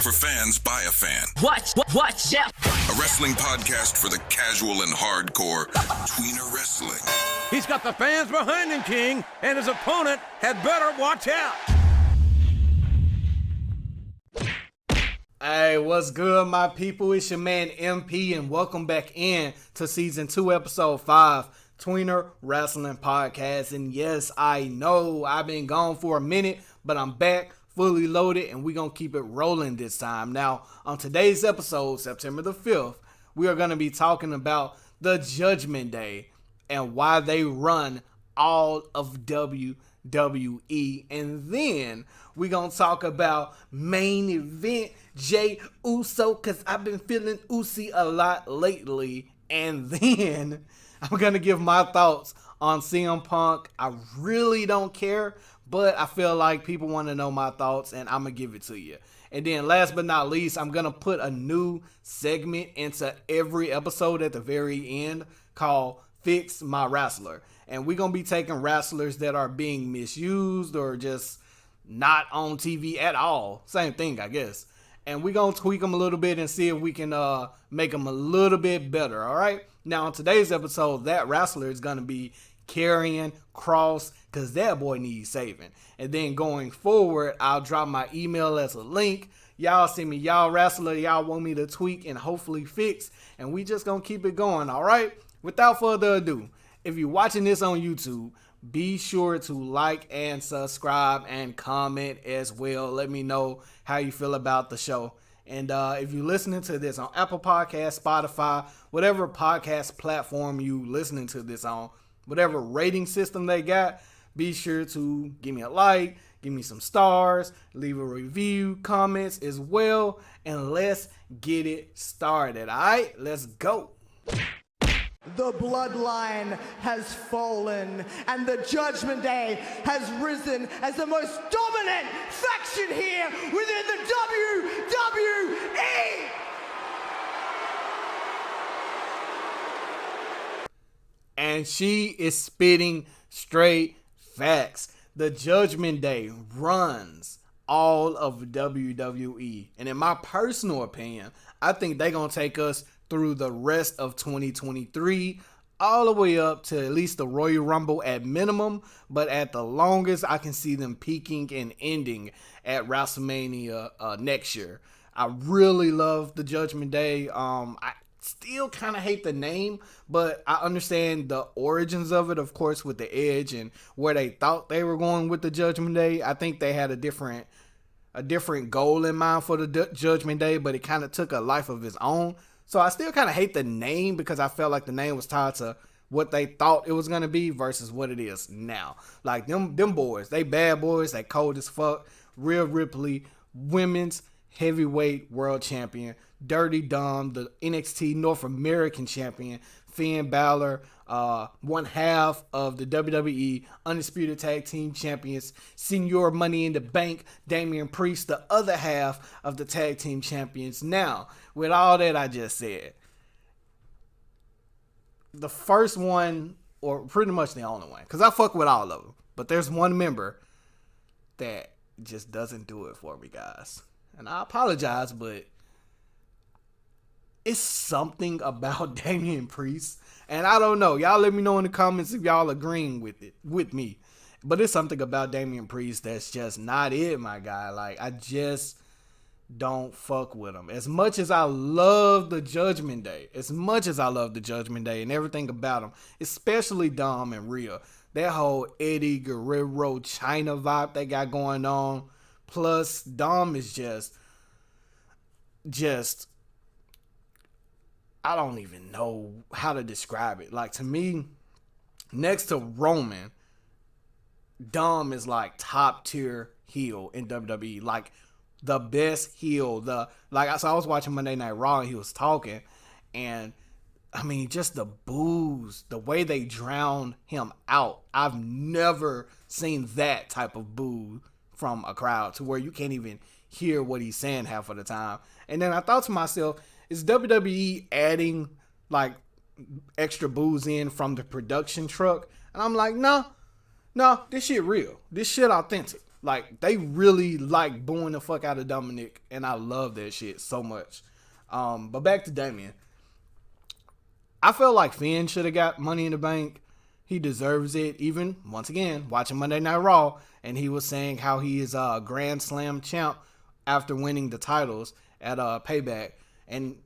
For fans by a fan. Watch out! A wrestling podcast for the casual and hardcore. Tweener Wrestling. He's got the fans behind him, King, and his opponent had better watch out. Hey, what's good, my people? It's your man MP, and welcome back in to Season 2, Episode 5, Tweener Wrestling Podcast. And yes, I know I've been gone for a minute, but I'm back, fully loaded, and we're going to keep it rolling this time. Now, on today's episode, September the 5th, we are going to be talking about the Judgment Day and why they run all of WWE. And then we're going to talk about main event JEY USO, because I've been feeling Usi a lot lately. And then I'm going to give my thoughts on CMPunk. I really don't care, but I feel like people want to know my thoughts, and I'm going to give it to you. And then last but not least, I'm going to put a new segment into every episode at the very end called Fix My Wrestler. And we're going to be taking wrestlers that are being misused or just not on TV at all. Same thing, I guess. And we're going to tweak them a little bit and see if we can make them a little bit better, all right? Now, on today's episode, that wrestler is going to be Karrion, Kross, because that boy needs saving. And then going forward, I'll drop my email as a link. Y'all send me y'all wrestler y'all want me to tweak and hopefully fix. And we just going to keep it going, all right? Without further ado, if you're watching this on YouTube, be sure to like and subscribe and comment as well. Let me know how you feel about the show. And if you're listening to this on Apple Podcasts, Spotify, whatever podcast platform you listening to this on, whatever rating system they got, be sure to give me a like, give me some stars, leave a review, comments as well, and let's get it started. All right, let's go. The bloodline has fallen, and the Judgment Day has risen as the most dominant faction here within the WWE. And she is spitting straight facts. The Judgment Day runs all of WWE. And in my personal opinion, I think they're going to take us through the rest of 2023, all the way up to at least the Royal Rumble at minimum, but at the longest, I can see them peaking and ending at WrestleMania next year. I really love the Judgment Day. I still kind of hate the name, but I understand the origins of it, of course, with the Edge and where they thought they were going with the Judgment Day. I think they had a different goal in mind for the Judgment Day, but it kind of took a life of its own. So I still kind of hate the name because I felt like the name was tied to what they thought it was going to be versus what it is now. Like them boys, they bad boys, they cold as fuck. Rhea Ripley, women's heavyweight world champion. Dirty Dom, the NXT North American champion. Finn Balor, one half of the WWE Undisputed Tag Team Champions, Senior Money in the Bank, Damian Priest, the other half of the Tag Team Champions. Now, with all that I just said, the first one, or pretty much the only one, because I fuck with all of them, but there's one member that just doesn't do it for me, guys. And I apologize, but it's something about Damian Priest, and I don't know. Y'all let me know in the comments if y'all agreeing with me. But it's something about Damian Priest that's just not it, my guy. Like, I just don't fuck with him. As much as I love the Judgment Day, and everything about him, especially Dom and Rhea, that whole Eddie Guerrero China vibe they got going on. Plus, Dom is just I don't even know how to describe it. Like, to me, next to Roman, Dom is like top tier heel in WWE. Like, the best heel. So I was watching Monday Night Raw and he was talking, and I mean, just the boos, the way they drowned him out. I've never seen that type of boo from a crowd to where you can't even hear what he's saying half of the time. And then I thought to myself, is WWE adding like extra booze in from the production truck? And I'm like, no, this shit real. This shit authentic. Like, they really like booing the fuck out of Dominic, and I love that shit so much. But back to Damian. I felt like Finn should have got Money in the Bank. He deserves it. Even, once again, watching Monday Night Raw, and he was saying how he is a Grand Slam champ after winning the titles at Payback. And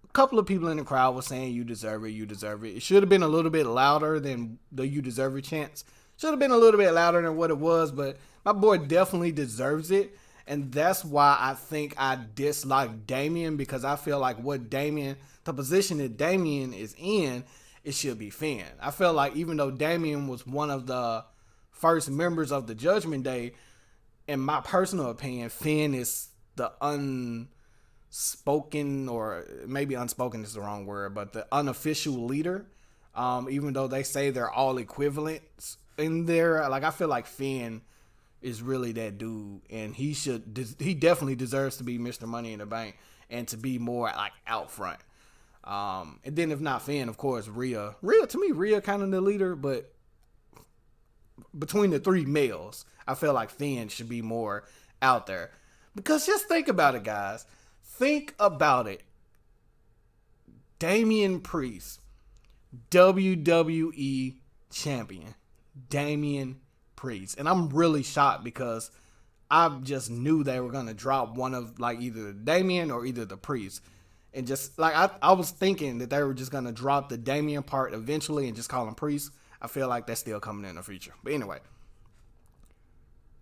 a couple of people in the crowd were saying, you deserve it, you deserve it. It should have been a little bit louder than the you deserve it chants. Should have been a little bit louder than what it was, but my boy definitely deserves it. And that's why I think I dislike Damian, because I feel like the position that Damian is in, it should be Finn. I feel like even though Damian was one of the first members of the Judgment Day, in my personal opinion, Finn is the unspoken, or maybe unspoken is the wrong word, but the unofficial leader. Even though they say they're all equivalents in there, like, I feel like Finn is really that dude, and he definitely deserves to be Mr. Money in the Bank and to be more like out front. And then if not Finn, of course, Rhea. To me, Rhea kind of the leader, but between the three males, I feel like Finn should be more out there. Because just think about it, guys. Think about it. Damian Priest, WWE champion. Damian Priest. And I'm really shocked because I just knew they were going to drop one of, like, either Damian or either the Priest. And just, like, I was thinking that they were just going to drop the Damian part eventually and just call him Priest. I feel like that's still coming in the future. But anyway,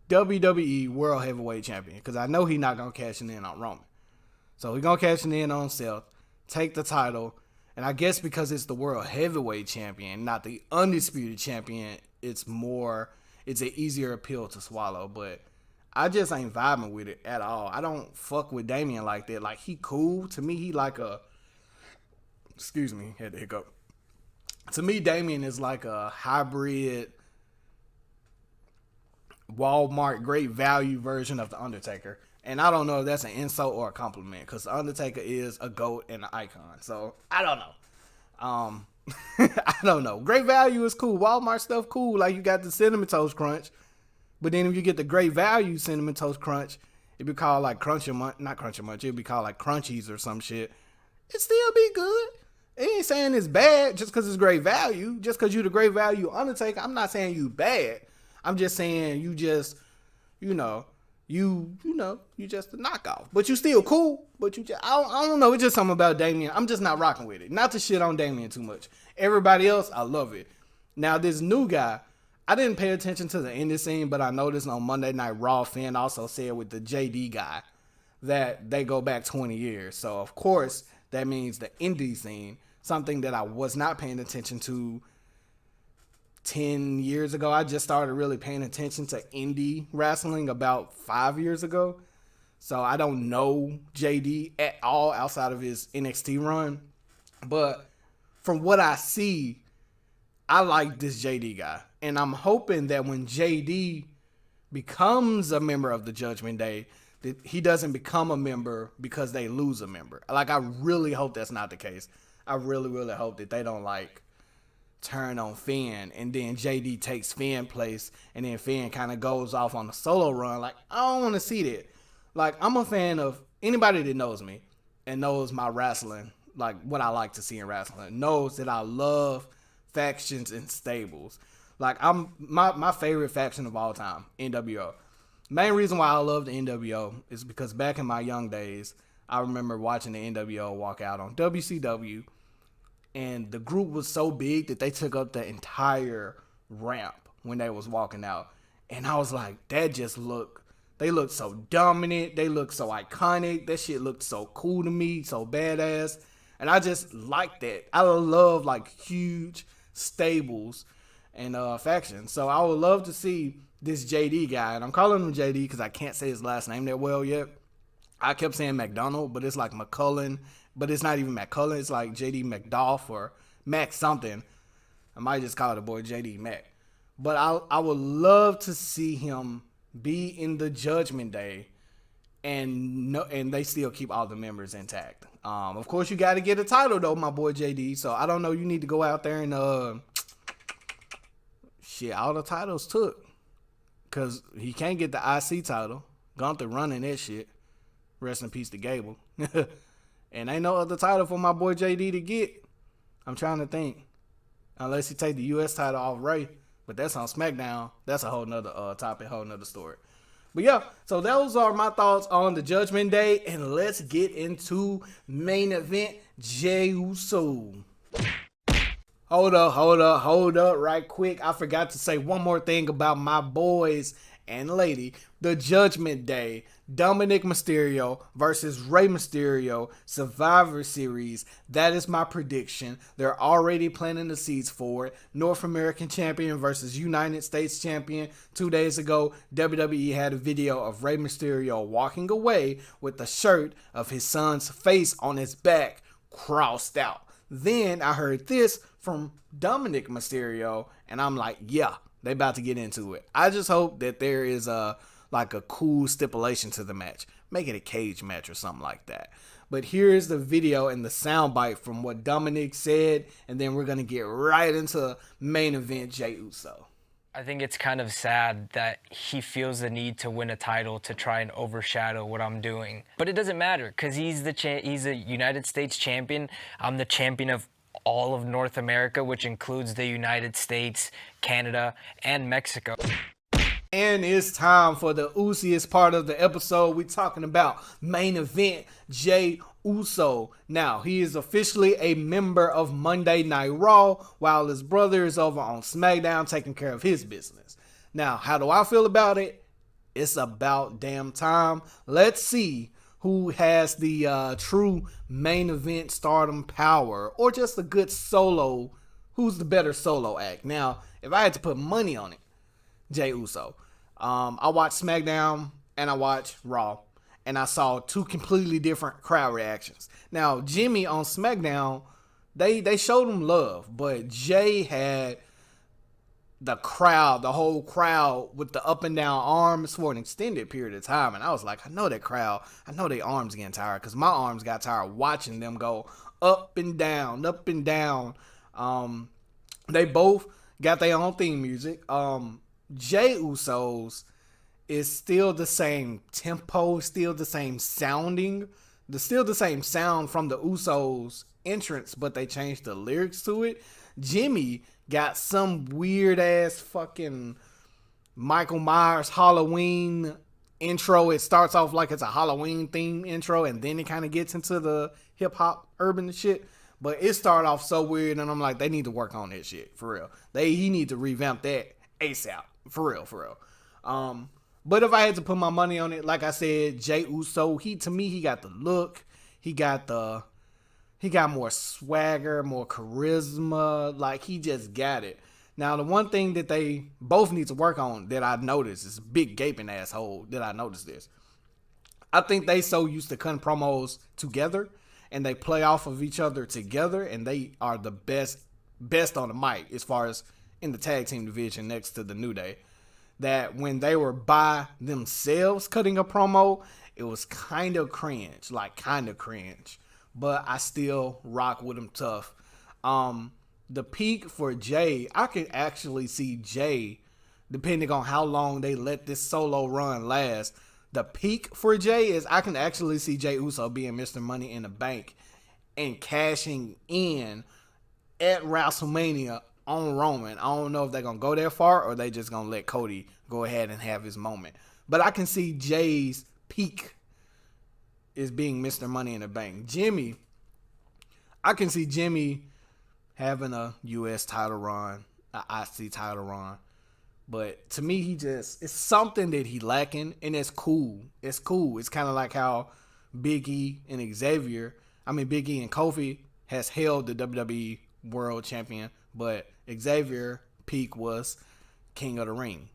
WWE World Heavyweight Champion, because I know he's not going to cash in on Roman. So he's going to cash in on Seth, take the title, and I guess because it's the World Heavyweight Champion, not the Undisputed Champion, it's an easier appeal to swallow. But I just ain't vibing with it at all. I don't fuck with Damian like that. Like, he cool. To me, he like a... Excuse me, had to hiccup. To me, Damian is like a hybrid Walmart great value version of The Undertaker. And I don't know if that's an insult or a compliment, because The Undertaker is a GOAT and an icon. So, I don't know. I don't know. Great value is cool. Walmart stuff cool. Like, you got the Cinnamon Toast Crunch. But then if you get the Great Value Cinnamon Toast Crunch, it'd be called like not Cruncher Munch, it'd be called like Crunchies or some shit. It still be good. It ain't saying it's bad just because it's great value. Just because you the Great Value Undertaker, I'm not saying you bad. I'm just saying you just, you just a knockoff. But you still cool. But you just, I don't know. It's just something about Damian. I'm just not rocking with it. Not to shit on Damian too much. Everybody else, I love it. Now, this new guy, I didn't pay attention to the indie scene, but I noticed on Monday Night Raw, Finn also said with the JD guy that they go back 20 years. So, of course, that means the indie scene, something that I was not paying attention to 10 years ago. I just started really paying attention to indie wrestling about 5 years ago. So, I don't know JD at all outside of his NXT run. But from what I see, I like this JD guy. And I'm hoping that when JD becomes a member of the Judgment Day, that he doesn't become a member because they lose a member. Like, I really hope that's not the case. I really, really hope that they don't, like, turn on Finn and then JD takes Finn's place and then Finn kind of goes off on a solo run. Like, I don't want to see that. Like, I'm a fan of anybody that knows me and knows my wrestling, like what I like to see in wrestling, knows that I love factions and stables. Like, my favorite faction of all time, NWO. Main reason why I love the NWO is because back in my young days, I remember watching the NWO walk out on WCW, and the group was so big that they took up the entire ramp when they was walking out. And I was like, they looked so dominant, they looked so iconic, that shit looked so cool to me, so badass. And I just like that. I love, like, huge stables and factions. So I would love to see this JD guy, and I'm calling him JD because I can't say his last name that well yet. I kept saying McDonald, but it's like McCullen, but it's not even McCullen. It's like JD McDoff or Mac something. I might just call the boy JD Mac. But I would love to see him be in the Judgment Day, and they still keep all the members intact. Of course, you got to get a title though, my boy JD. So I don't know. You need to go out there and all the titles took. because he can't get the IC title. Gunther running that shit. Rest in peace to Gable. And ain't no other title for my boy JD to get. I'm trying to think. Unless he take the US title off Ray. But that's on SmackDown. That's a whole nother topic, whole nother story. But yeah, so those are my thoughts on the Judgment Day. And let's get into main event, JEY USO. Hold up right quick. I forgot to say one more thing about my boys and lady. The Judgment Day. Dominic Mysterio versus Rey Mysterio Survivor Series. That is my prediction. They're already planting the seeds for it. North American Champion versus United States Champion. 2 days ago, WWE had a video of Rey Mysterio walking away with the shirt of his son's face on his back crossed out. Then I heard this from Dominic Mysterio, and I'm like, yeah, they about to get into it. I just hope that there is a cool stipulation to the match. Make it a cage match or something like that. But here's the video and the soundbite from what Dominic said, and then we're going to get right into main event JEY USO. I think it's kind of sad that he feels the need to win a title to try and overshadow what I'm doing. But it doesn't matter because he's a United States champion. I'm the champion of all of North America, which includes the United States, Canada, and Mexico. And it's time for the juiciest part of the episode. We're talking about main event JEY USO. Now, he is officially a member of Monday Night Raw, while his brother is over on SmackDown taking care of his business. Now, how do I feel about it? It's about damn time. Let's see who has the true main event stardom power, or just a good solo. Who's the better solo act? Now, if I had to put money on it, JEY USO. I watched SmackDown and I watched Raw, and I saw two completely different crowd reactions. Now, Jimmy on SmackDown, they showed him love, but Jay had the crowd, the whole crowd with the up and down arms for an extended period of time. And I was like, I know that crowd, I know their arms getting tired, because my arms got tired watching them go up and down, up and down. They both got their own theme music. JEY USO's is still the same tempo, still the same sounding, still the same sound from the Usos entrance, but they changed the lyrics to it. Jimmy got some weird ass fucking Michael Myers Halloween intro. It starts off like it's a Halloween theme intro, and then it kind of gets into the hip hop urban shit. But it started off so weird, and I'm like, they need to work on that shit for real. He need to revamp that ASAP. For real. But if I had to put my money on it, like I said, JEY USO, to me, he got the look. He got more swagger, more charisma. Like, he just got it. Now, the one thing that they both need to work on that I noticed is a big gaping asshole that I noticed this. I think they so used to cutting promos together, and they play off of each other together, and they are the best on the mic as far as in the tag team division next to the New Day, that when they were by themselves cutting a promo, it was kind of cringe, but I still rock with them tough. The peak for Jay, I can actually see Jay, depending on how long they let this solo run last, the peak for Jay is I can actually see JEY USO being Mr. Money in the Bank and cashing in at WrestleMania on Roman. I don't know if they're going to go that far or they just going to let Cody go ahead and have his moment. But I can see Jay's peak is being Mr. Money in the Bank. Jimmy, I can see Jimmy having a US title run, an IC title run. But to me, it's something that he lacking, and it's cool. It's cool. It's kind of like how Big E and Kofi has held the WWE World Champion, but Xavier peak was King of the Ring,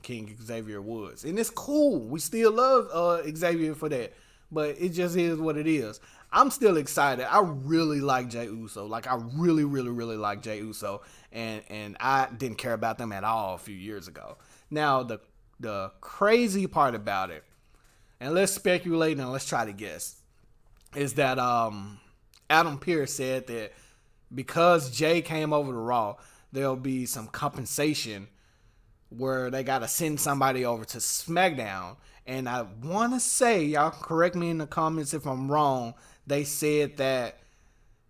King Xavier Woods, and it's cool. We still love Xavier for that, but it just is what it is. I'm still excited. I really like JEY USO. Like, I really like JEY USO, and I didn't care about them at all a few years ago. Now, the crazy part about it, and let's speculate and let's try to guess, is that Adam Pearce said that because Jay came over to Raw, there'll be some compensation where they got to send somebody over to SmackDown. And I want to say, y'all correct me in the comments if I'm wrong, they said that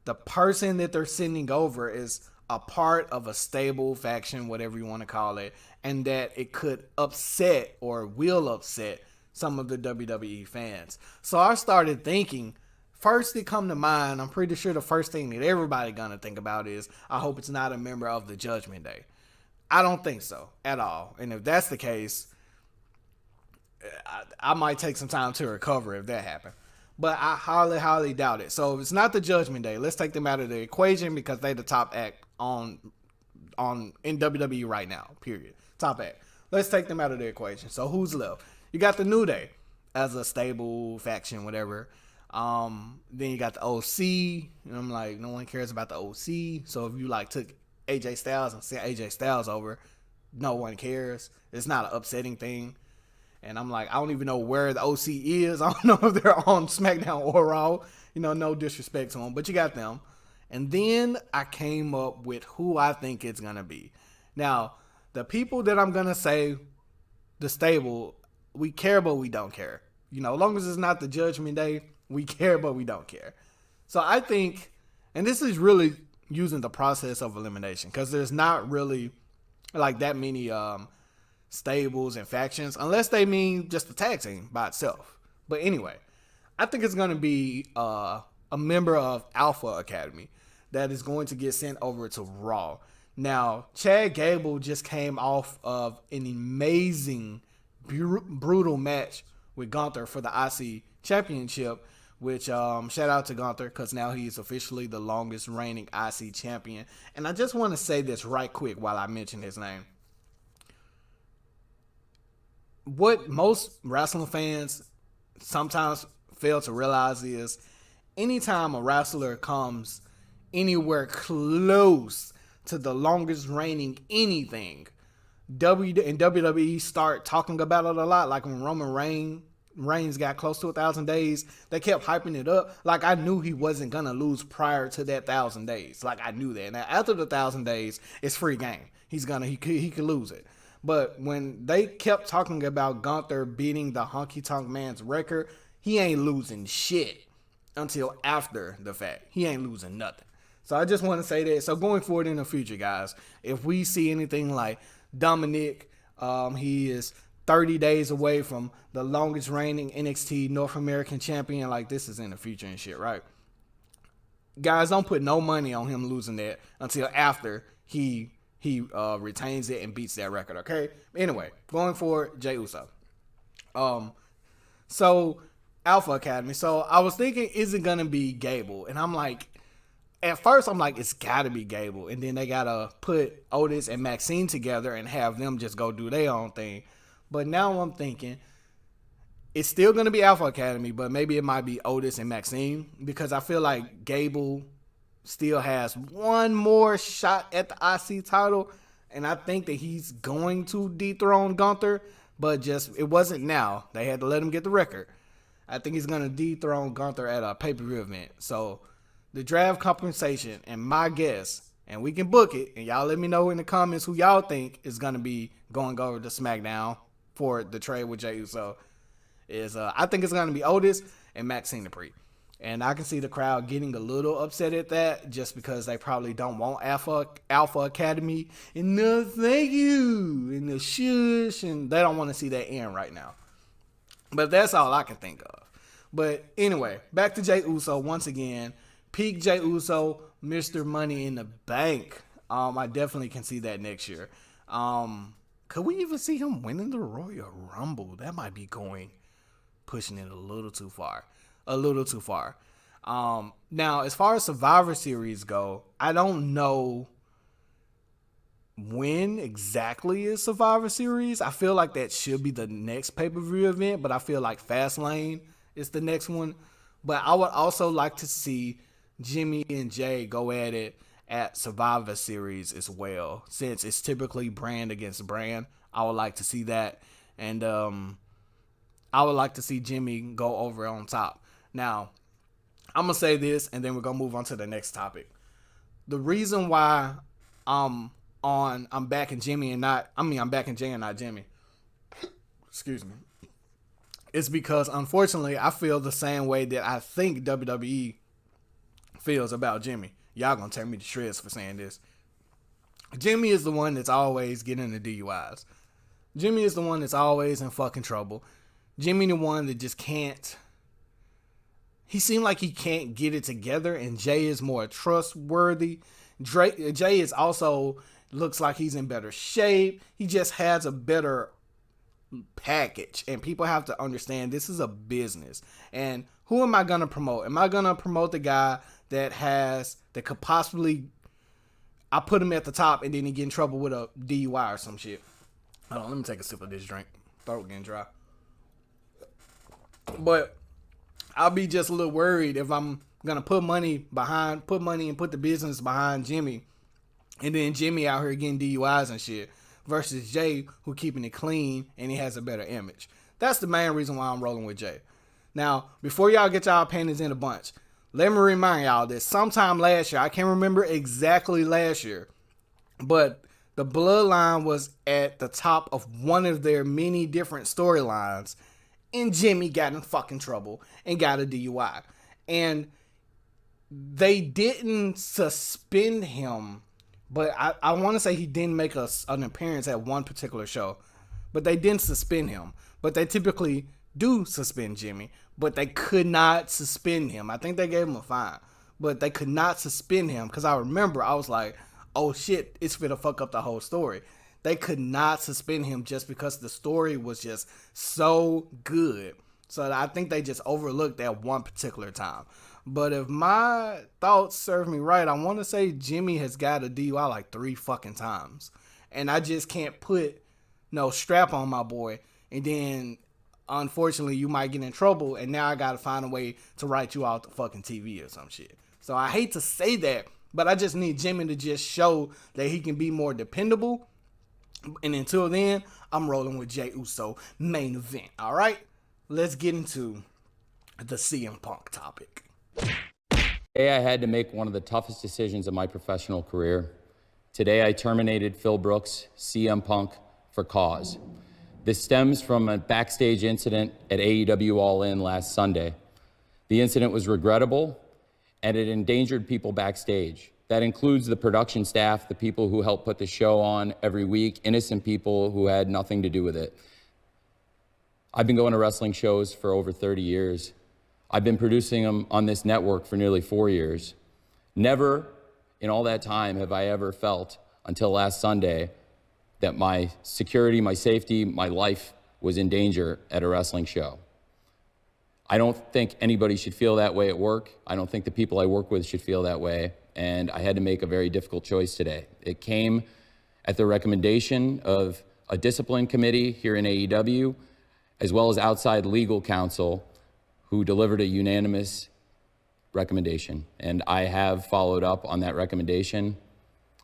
the person that they're sending over is a part of a stable faction, whatever you want to call it, and that it could upset or will upset some of the WWE fans. So I started thinking, first it come to mind, I'm pretty sure the first thing that everybody gonna think about is, I hope it's not a member of the Judgment Day. I don't think so at all. And if that's the case, I might take some time to recover if that happened. But I highly, highly doubt it. So if it's not the Judgment Day, let's take them out of the equation because they the top act in WWE right now, period. Top act. Let's take them out of the equation. So who's left? You got the New Day as a stable faction, whatever. Then you got the OC. And I'm like, no one cares about the OC. So if you like took AJ Styles and sent AJ Styles over, no one cares. It's not an upsetting thing. And I'm like, I don't even know where the OC is. I don't know if they're on SmackDown or Raw. You know, no disrespect to them, but you got them. And then I came up with who I think it's going to be. Now, the people that I'm going to say, the stable, we care, but we don't care. You know, as long as it's not the Judgment Day, we care, but we don't care. So I think, and this is really using the process of elimination, because there's not really like that many stables and factions, unless they mean just the tag team by itself. But anyway, I think it's going to be a member of Alpha Academy that is going to get sent over to Raw. Now, Chad Gable just came off of an amazing, brutal match with Gunther for the IC Championship, which shout out to Gunther because now he's officially the longest reigning IC champion. And I just want to say this right quick while I mention his name. What most wrestling fans sometimes fail to realize is anytime a wrestler comes anywhere close to the longest reigning anything, WWE start talking about it a lot. Like when Roman Reigns got close to 1,000 days, they kept hyping it up. Like I knew he wasn't gonna lose prior to that 1,000 days. Like I knew that. Now after the 1,000 days, it's free game. He could lose it. But when they kept talking about Gunther beating the Honky Tonk Man's record, he ain't losing shit until after the fact. He ain't losing nothing. So I just want to say that. So going forward in the future, guys, if we see anything like Dominic, he is 30 days away from the longest reigning NXT North American champion. Like this is in the future and shit, right? Guys, don't put no money on him losing that until after he retains it and beats that record, okay? Anyway, going forward, Jey Uso. So Alpha Academy. So I was thinking, is it gonna be Gable? And I'm like, at first I'm like, it's gotta be Gable. And then they gotta put Otis and Maxine together and have them just go do their own thing. But now I'm thinking, it's still gonna be Alpha Academy, but maybe it might be Otis and Maxine, because I feel like Gable still has one more shot at the IC title, and I think that he's going to dethrone Gunther, but just it wasn't now. They had to let him get the record. I think he's going to dethrone Gunther at a pay-per-view event. So the draft compensation, and my guess, and we can book it, and y'all let me know in the comments who y'all think is going to be going over to SmackDown for the trade with Jey Uso, is I think it's going to be Otis and Maxine Dupri. And I can see the crowd getting a little upset at that just because they probably don't want Alpha Academy and the thank you and the shush, and they don't want to see that end right now. But that's all I can think of. But anyway, back to Jey Uso once again. Peak Jey Uso, Mr. Money in the Bank. I definitely can see that next year. Could we even see him winning the Royal Rumble? That might be pushing it a little too far. Now, as far as Survivor Series go, I don't know when exactly is Survivor Series. I feel like that should be the next pay-per-view event, but I feel like Fastlane is the next one. But I would also like to see Jimmy and Jay go at it at Survivor Series as well, since it's typically brand against brand. I would like to see that, and I would like to see Jimmy go over on top. Now, I'm going to say this, and then we're going to move on to the next topic. The reason why I'm on I'm backing Jimmy and not, I'm backing Jay and not Jimmy. Excuse me. It's because, unfortunately, I feel the same way that I think WWE feels about Jimmy. Y'all gonna tear me to shreds for saying this. Jimmy is the one that's always getting the DUIs. Jimmy is the one that's always in fucking trouble. Jimmy the one that just can't. He seemed like he can't get it together, and Jay is more trustworthy. Jay is also looks like he's in better shape. He just has a better package, and people have to understand this is a business. And who am I gonna promote? Am I gonna promote the guy that could possibly, I put him at the top and then he get in trouble with a DUI or some shit? Hold on, let me take a sip of this drink. Throat getting dry. But I'll be just a little worried if I'm gonna put money and put the business behind Jimmy, and then Jimmy out here getting DUIs and shit, versus Jay, who keeping it clean and he has a better image. That's the main reason why I'm rolling with Jay. Now, before y'all get y'all panties in a bunch, let me remind y'all that sometime last year, I can't remember exactly last year, but the Bloodline was at the top of one of their many different storylines, and Jimmy got in fucking trouble and got a DUI. And they didn't suspend him, but I want to say he didn't make an appearance at one particular show. But they didn't suspend him. But they typically do suspend Jimmy, but they could not suspend him. I think they gave him a fine, but they could not suspend him, because I remember I was like, oh shit, it's finna fuck up the whole story. They could not suspend him just because the story was just so good. So I think they just overlooked that one particular time. But if my thoughts serve me right, I want to say Jimmy has got a DUI like 3 fucking times. And I just can't put no strap on my boy. And then, unfortunately, you might get in trouble. And now I got to find a way to write you out the fucking TV or some shit. So I hate to say that, but I just need Jimmy to just show that he can be more dependable. And until then, I'm rolling with JEY USO main event. All right, let's get into the CMPunk topic. Today I had to make one of the toughest decisions of my professional career. Today I terminated Phil Brooks, CMPunk, for cause. This stems from a backstage incident at AEW All In last Sunday. The incident was regrettable, and it endangered people backstage. That includes the production staff, the people who help put the show on every week, innocent people who had nothing to do with it. I've been going to wrestling shows for over 30 years. I've been producing them on this network for nearly 4 years. Never in all that time have I ever felt, until last Sunday, that my security, my safety, my life was in danger at a wrestling show. I don't think anybody should feel that way at work. I don't think the people I work with should feel that way. And I had to make a very difficult choice today. It came at the recommendation of a discipline committee here in AEW, as well as outside legal counsel, who delivered a unanimous recommendation. And I have followed up on that recommendation.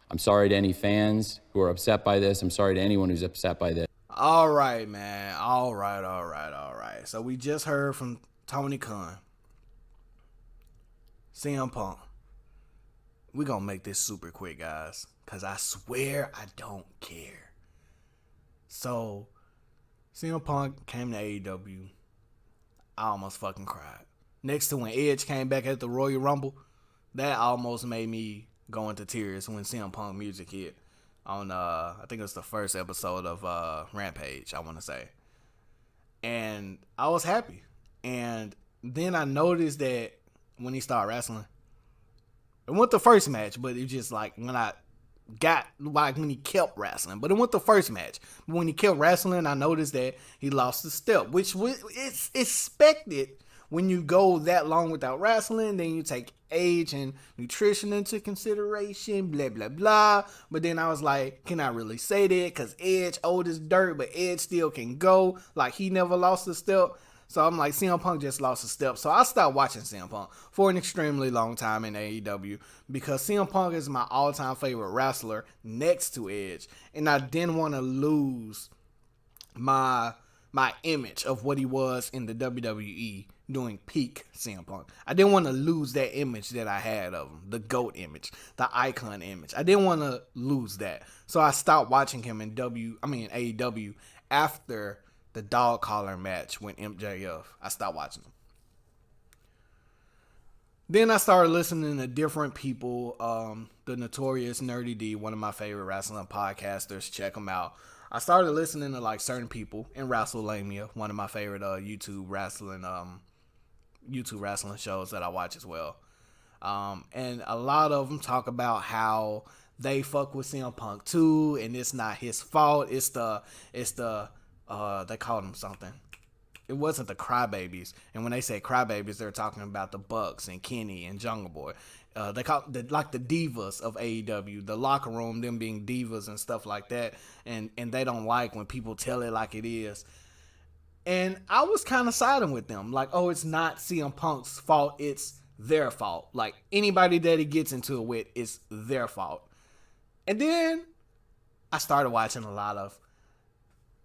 I'm sorry to any fans who are upset by this. I'm sorry to anyone who's upset by this. All right, man. All right. So we just heard from Tony Khan. CMPunk. We're going to make this super quick, guys, because I swear I don't care. So, CMPunk came to AEW. I almost fucking cried. Next to when Edge came back at the Royal Rumble, that almost made me go into tears when CMPunk music hit on, I think it was the first episode of Rampage, I want to say. And I was happy. And then I noticed that when he started wrestling, it went the first match, but it just like when he kept wrestling. But it went the first match. But when he kept wrestling, I noticed that he lost the step, which it's expected when you go that long without wrestling. Then you take age and nutrition into consideration, blah, blah, blah. But then I was like, can I really say that? Because Edge old as dirt, but Edge still can go. Like, he never lost a step. So I'm like, CM Punk just lost a step. So I stopped watching CM Punk for an extremely long time in AEW because CM Punk is my all-time favorite wrestler next to Edge. And I didn't want to lose my image of what he was in the WWE doing peak CM Punk. I didn't want to lose that image that I had of him, the GOAT image, the icon image. I didn't want to lose that. So I stopped watching him in AEW after the dog collar match with MJF. I stopped watching him. Then I started listening to different people. The Notorious Nerdy D, one of my favorite wrestling podcasters. Check him out. I started listening to like certain people in WrestleLamia, one of my favorite YouTube wrestling shows that I watch as well. And a lot of them talk about how they fuck with CM Punk too, and it's not his fault. It's the they called him something. It wasn't the Crybabies, and when they say Crybabies, they're talking about the Bucks and Kenny and Jungle Boy. They call the divas of AEW, the locker room, them being divas and stuff like that, and they don't like when people tell it like it is. And I was kind of siding with them, like, oh, it's not CM Punk's fault, it's their fault. Like, anybody that he gets into it with, it's their fault. And then I started watching a lot of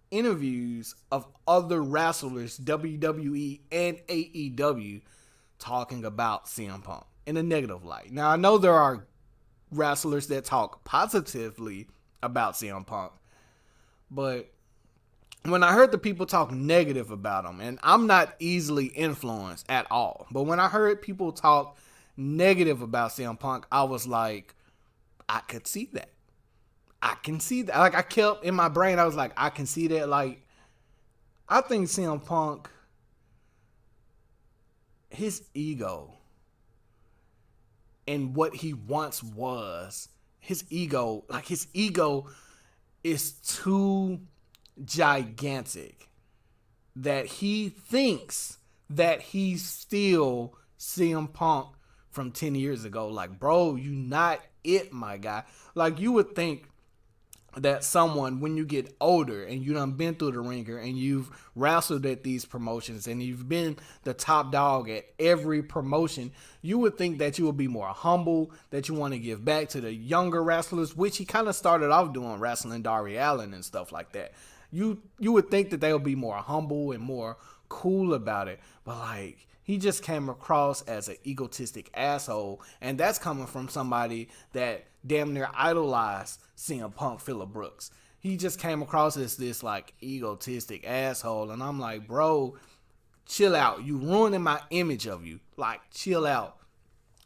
interviews of other wrestlers, WWE and AEW, talking about CM Punk in a negative light. Now, I know there are wrestlers that talk positively about CM Punk, but when I heard the people talk negative about him, and I'm not easily influenced at all, but when I heard people talk negative about CM Punk, I was like, I could see that. I can see that. Like, I kept in my brain, I was like, I can see that. Like, I think CM Punk, his ego and what he once was, his ego is too gigantic that he thinks that he's still CM Punk from 10 years ago. Like, bro, you not it, my guy. Like, you would think that someone, when you get older and you done been through the ringer and you've wrestled at these promotions and you've been the top dog at every promotion, you would think that you would be more humble, that you want to give back to the younger wrestlers, which he kind of started off doing, wrestling Darby Allin and stuff like that. You would think that they would be more humble and more cool about it, but like, he just came across as an egotistic asshole, and that's coming from somebody that damn near idolized CM Punk, Phillip Brooks. He just came across as this like egotistic asshole, and I'm like, bro, chill out. You ruining my image of you. Like, chill out.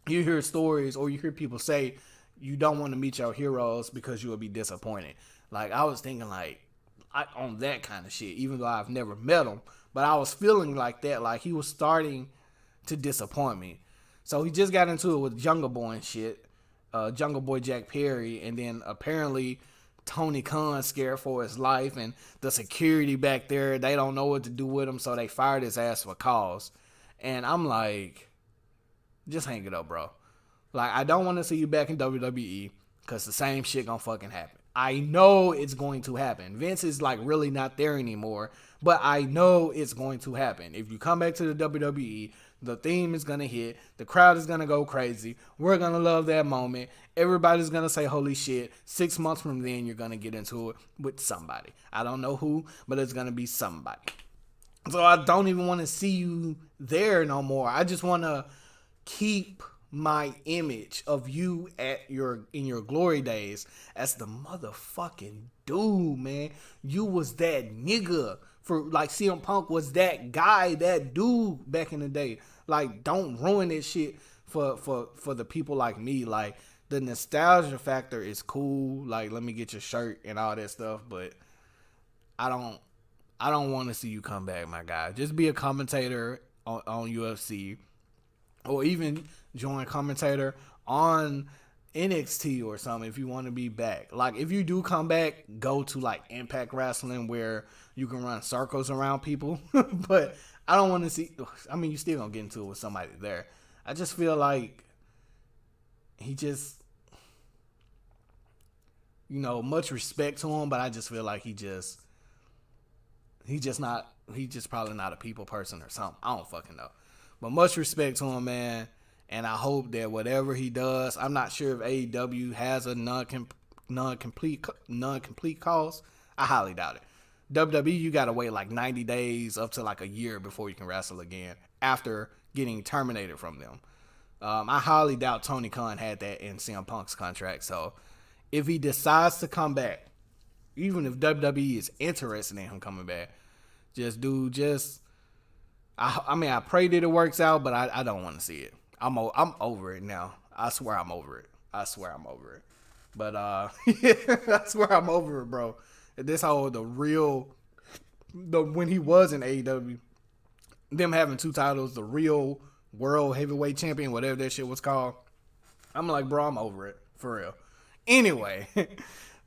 You hear stories or you hear people say you don't want to meet your heroes because you will be disappointed. Like, I was thinking like on that kind of shit, even though I've never met him. But I was feeling like that, like he was starting to disappoint me. So he just got into it with Jungle Boy and shit, Jungle Boy Jack Perry, and then apparently Tony Khan scared for his life, and the security back there, they don't know what to do with him, so they fired his ass for cause. And I'm like, just hang it up, bro. Like, I don't want to see you back in WWE because the same shit gonna fucking happen. I know it's going to happen. Vince is like really not there anymore, but I know it's going to happen. If you come back to the WWE, the theme is going to hit. The crowd is going to go crazy. We're going to love that moment. Everybody's going to say, holy shit. 6 months from then, you're going to get into it with somebody. I don't know who, but it's going to be somebody. So I don't even want to see you there no more. I just want to keep my image of you in your glory days as the motherfucking dude, man. You was that nigga for like CM Punk was that guy, that dude back in the day. Like, don't ruin this shit for the people like me. Like, the nostalgia factor is cool. Like, let me get your shirt and all that stuff, but I don't want to see you come back, my guy. Just be a commentator on UFC, or even join commentator on NXT or something if you want to be back. Like, if you do come back, go to like Impact Wrestling where you can run circles around people. But I don't want to see, I mean, you still gonna get into it with somebody there. I just feel like he just, much respect to him, but I just feel like he just probably not a people person or something. I don't fucking know. But much respect to him, man. And I hope that whatever he does, I'm not sure if AEW has a non-complete cause. I highly doubt it. WWE, you got to wait like 90 days up to like a year before you can wrestle again. after getting terminated from them. I highly doubt Tony Khan had that in CM Punk's contract. So if he decides to come back, even if WWE is interested in him coming back, I pray that it works out, but I don't want to see it. I'm over it now. I swear I'm over it. But I swear I'm over it, bro. This whole when he was in AEW, them having 2 titles, the real world heavyweight champion, whatever that shit was called. I'm like, bro, I'm over it for real. Anyway,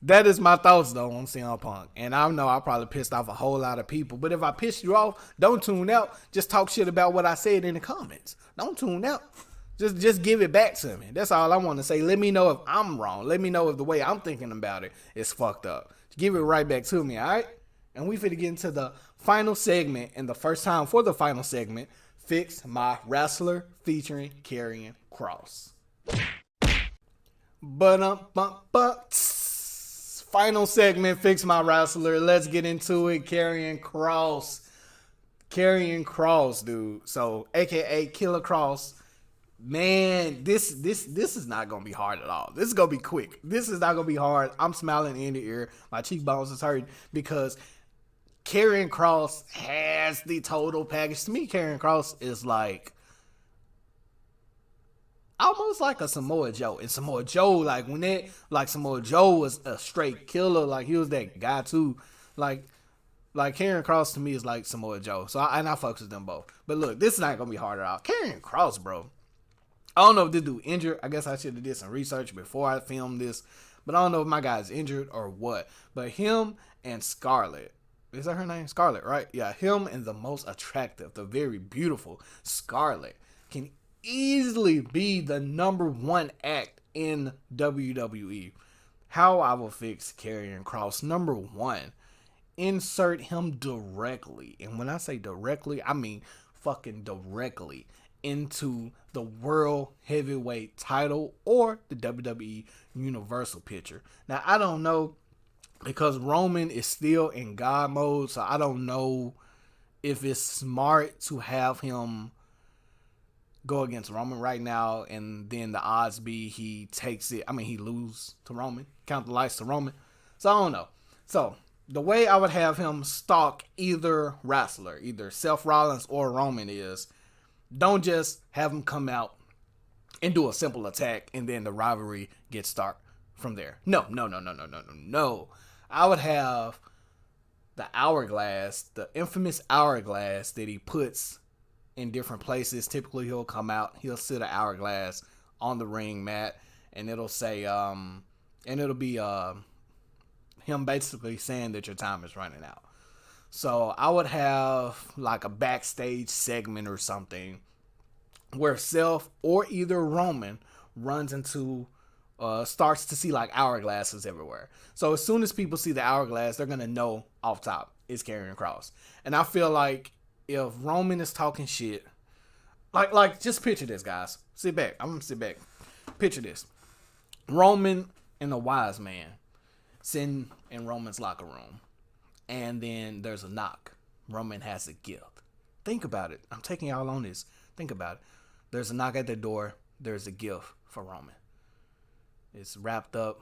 that is my thoughts though on CM Punk. And I know I probably pissed off a whole lot of people, but if I pissed you off, don't tune out. Just talk shit about what I said in the comments. Don't tune out. Just give it back to me. That's all I want to say. Let me know if I'm wrong. Let me know if the way I'm thinking about it is fucked up. Give it right back to me, all right? And we finna get into the final segment. And the first time for the final segment, Fix My Wrestler featuring Karrion Kross. Final segment, Fix My Wrestler. Let's get into it. Karrion Kross, dude. So, aka Killer Kross. Man, this is not gonna be hard at all. This is gonna be quick. This is not gonna be hard. I'm smiling in the ear. My cheekbones is hurting because Karrion Kross has the total package. To me, Karrion Kross is like almost like a Samoa Joe. And Samoa Joe, like Samoa Joe was a straight killer. Like he was that guy too. Like Karrion Kross to me is like Samoa Joe. So I fucks with them both. But look, this is not gonna be hard at all. Karrion Kross, bro. I don't know if this dude injured. I guess I should have did some research before I filmed this. But I don't know if my guy's injured or what. But him and Scarlett. Is that her name? Scarlett, right? Yeah, him and the most attractive, the very beautiful Scarlett can easily be the #1 act in WWE. How I will fix Karrion Kross. #1, insert him directly. And when I say directly, I mean fucking directly into the World Heavyweight title or the WWE Universal picture. Now, I don't know because Roman is still in God mode, so I don't know if it's smart to have him go against Roman right now and then the odds be he takes it. I mean, he lose to Roman, count the lights to Roman. So I don't know. So the way I would have him stalk either wrestler, either Seth Rollins or Roman is, don't just have him come out and do a simple attack and then the rivalry gets started from there. No. I would have the hourglass, the infamous hourglass that he puts in different places. Typically he'll come out, he'll sit an hourglass on the ring mat and it'll say, and it'll be him basically saying that your time is running out. So I would have like a backstage segment or something where Seth or either Roman runs into, starts to see like hourglasses everywhere. So as soon as people see the hourglass, they're going to know off top it's Karrion Kross. And I feel like if Roman is talking shit, like just picture this, guys. Sit back. I'm going to sit back. Picture this. Roman and the wise man sitting in Roman's locker room. And then there's a knock. Roman has a gift. Think about it. I'm taking y'all on this. Think about it. There's a knock at the door. There's a gift for Roman. It's wrapped up.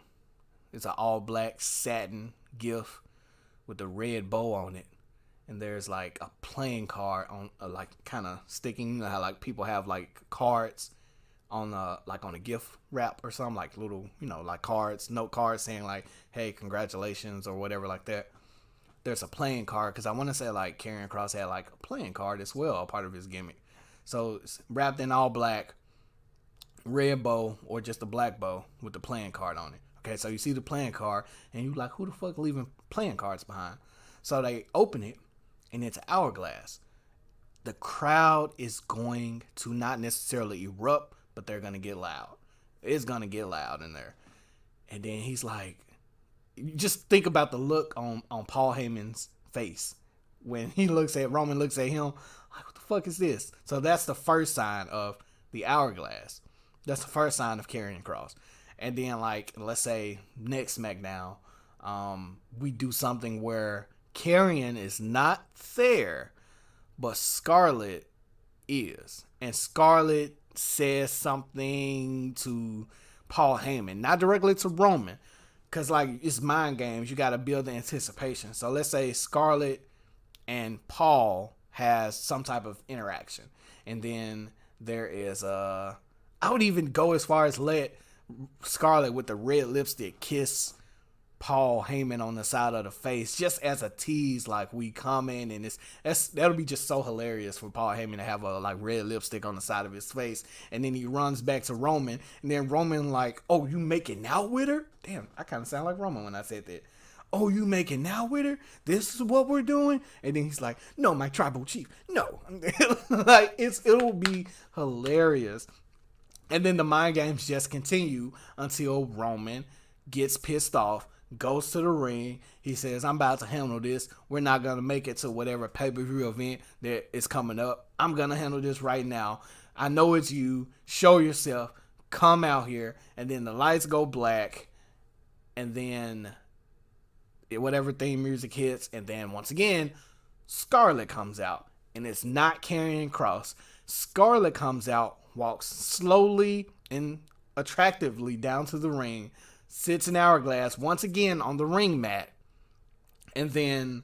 It's an all black satin gift with a red bow on it. And there's like a playing card on like kind of sticking. You know how like people have like cards on a gift wrap or something, like little, like cards, note cards saying like, hey, congratulations or whatever like that. There's a playing card because I want to say like Karrion Kross had like a playing card as well, a part of his gimmick. So it's wrapped in all black, red bow or just a black bow with the playing card on it. Okay, so you see the playing card and you like, who the fuck leaving playing cards behind? So they open it and it's hourglass. The crowd is going to not necessarily erupt, but they're going to get loud. It's going to get loud in there. And then he's like, just think about the look on Paul Heyman's face when Roman looks at him like, what the fuck is this? So that's the first sign of the hourglass. That's the first sign of Karrion Kross. And then like, let's say next SmackDown, we do something where Karrion is not there, but Scarlett is. And Scarlett says something to Paul Heyman, not directly to Roman, because like it's mind games. You got to build the anticipation. So let's say Scarlett and Paul has some type of interaction, and then there is I would even go as far as let Scarlett with the red lipstick kiss Paul Heyman on the side of the face, just as a tease, like we coming, and that'll be just so hilarious for Paul Heyman to have a like red lipstick on the side of his face, and then he runs back to Roman, and then Roman like, oh, you making out with her? Damn, I kind of sound like Roman when I said that. Oh, you making out with her? This is what we're doing? And then he's like, no, my tribal chief, no. Like it'll be hilarious. And then the mind games just continue until Roman gets pissed off, goes to the ring. He says, I'm about to handle this. We're not going to make it to whatever pay-per-view event that is coming up. I'm going to handle this right now. I know it's you. Show yourself. Come out here. And then the lights go black. And then whatever theme music hits. And then once again, Scarlett comes out. And it's not Karrion Kross. Scarlett comes out, walks slowly and attractively down to the ring, sits in Hourglass once again on the ring mat, and then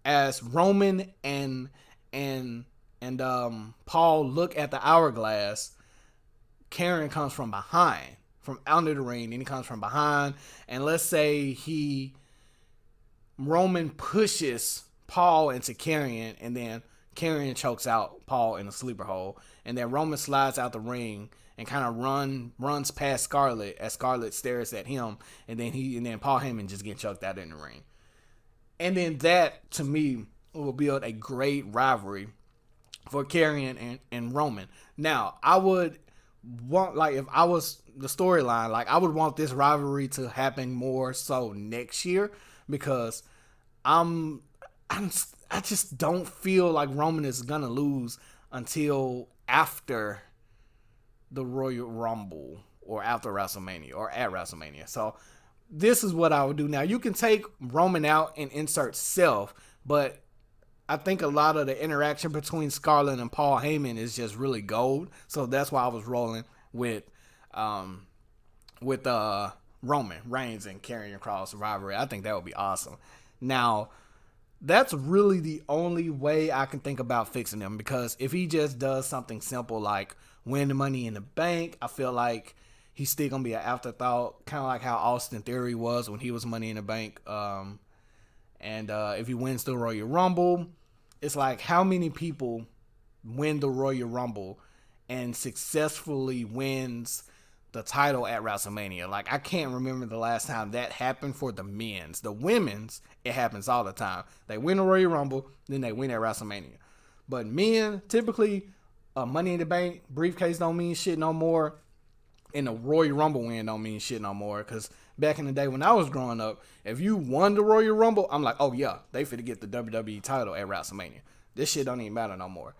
as Roman and Paul look at the Hourglass, Karrion comes from behind, from under the ring, and he comes from behind, and let's say Roman pushes Paul into Karrion, and then Karrion chokes out Paul in a sleeper hole, and then Roman slides out the ring and kind of runs past Scarlett as Scarlett stares at him, and then Paul Heyman just gets choked out in the ring. And then that, to me, will build a great rivalry for Karrion and Roman. Now, I would want, like, if I was the storyline, like, I would want this rivalry to happen more so next year, because I just don't feel like Roman is gonna lose until after the Royal Rumble or after WrestleMania or at WrestleMania. So this is what I would do. Now, you can take Roman out and insert Self, but I think a lot of the interaction between Scarlett and Paul Heyman is just really gold. So that's why I was rolling with Roman Reigns and Karrion Kross rivalry. I think that would be awesome. Now, that's really the only way I can think about fixing him, because if he just does something simple like win the Money in the Bank, I feel like he's still going to be an afterthought, kind of like how Austin Theory was when he was Money in the Bank. And if he wins the Royal Rumble, it's like, how many people win the Royal Rumble and successfully wins the title at WrestleMania? Like, I can't remember the last time that happened for the men's. The women's, it happens all the time. They win the Royal Rumble, then they win at WrestleMania. But men, typically, Money in the Bank briefcase don't mean shit no more, and the Royal Rumble win don't mean shit no more. Because back in the day when I was growing up, if you won the Royal Rumble, I'm like, oh yeah, they finna get the WWE title at WrestleMania. This shit don't even matter no more.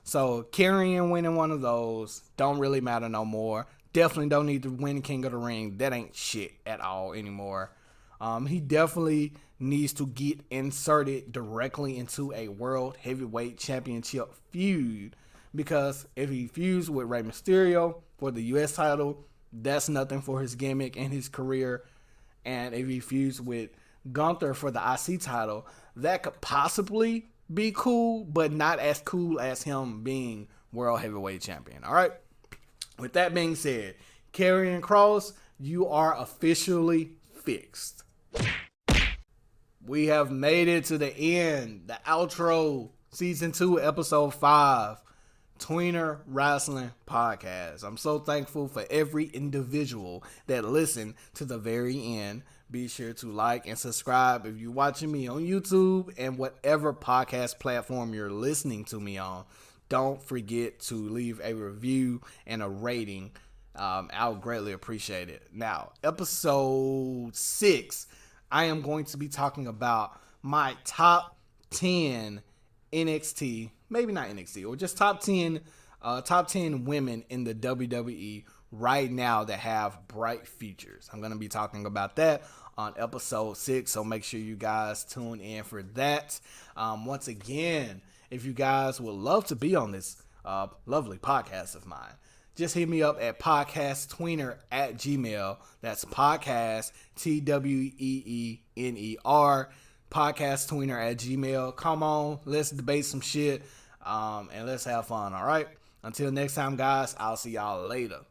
So Karrion winning one of those don't really matter no more. Definitely don't need to win King of the Ring. That ain't shit at all anymore. He definitely needs to get inserted directly into a World Heavyweight Championship feud, because if he feuds with Rey Mysterio for the U.S. title, that's nothing for his gimmick and his career. And if he feuds with Gunther for the IC title, that could possibly be cool, but not as cool as him being World Heavyweight Champion. All right. With that being said, Karrion Kross, you are officially fixed. We have made it to the end, the outro, season 2, episode 5, Tweener Wrestling Podcast. I'm so thankful for every individual that listened to the very end. Be sure to like and subscribe if you're watching me on YouTube and whatever podcast platform you're listening to me on. Don't forget to leave a review and a rating. I would greatly appreciate it. Now, episode 6, I am going to be talking about my top 10 NXT, maybe not NXT, or just top 10 women in the WWE right now that have bright futures. I'm going to be talking about that on episode 6, so make sure you guys tune in for that. Once again, if you guys would love to be on this lovely podcast of mine, just hit me up at podcasttweener@gmail. That's podcast, TWEENER, podcasttweener@gmail. Come on, let's debate some shit, and let's have fun, all right? Until next time, guys, I'll see y'all later.